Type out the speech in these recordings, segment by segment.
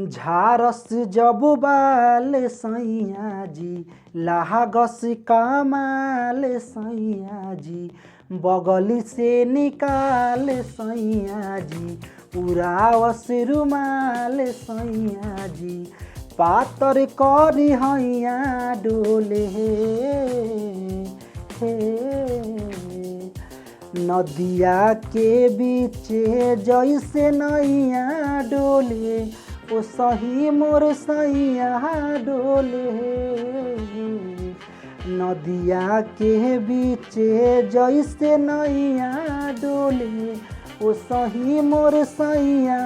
झारस जब बाल सैया जी लागस कमाल सैया जी बगल से निकाल सैया जी उड़ावस रुमाल सैया जी पातर करी हैया डोले हे नदिया के बीचे जैसे नैया डोले ओ सही मोर सैया डोले नदिया के बीचे जैसे नैया डोले ओ सही मोर सैया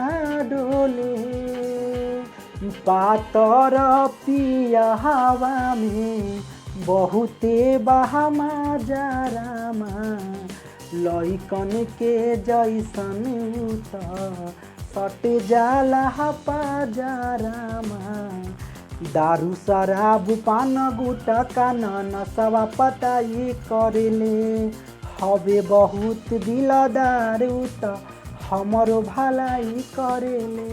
डोले पातर पिया हवा में बहुते बहामा जरामा लइकन के जैसन सट जाला पाजारामा दारू शराब पान गुटका नशवा पताई करेले हवे बहुत दिलदार त हमरो भलाई करेले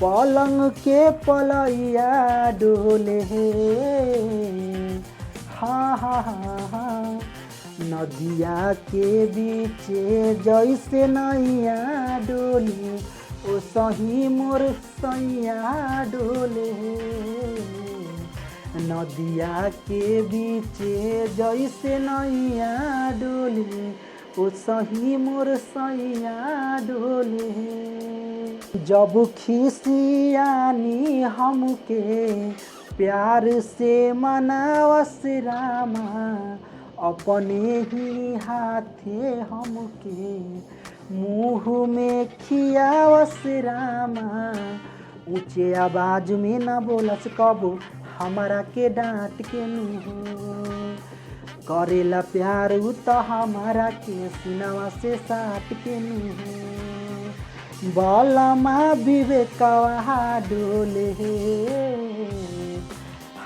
पलंग के पलैया डोले हाँ हाँ हाँ हाँ नदिया के बीचे जैसे नैया डोले ओ सही मोर सैया डोले नदिया के बीचे जैसे नैया डोले ओ सही मोर सैया डोले जब खिसियानी हमके प्यार से मनावस रामा अपने ही हाथे हमके मुँह में खियावस रामा ऊंचे आवाज में न बोलस कबो हमारा के डांट के नु करेला प्यार उ त हमारा के सिनवा से साट के नु बलमा विवेकवा डोले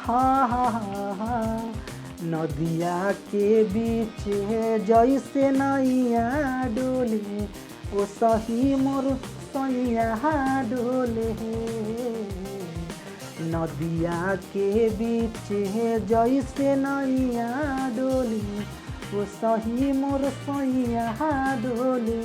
हाँ हाँ हाँ हाँ नदिया के बीच जैसे नैया डोले ओ सही मोर सैया डोले नदिया के बीच जैसे नैया डोले ओ सही मोर सैया डोले।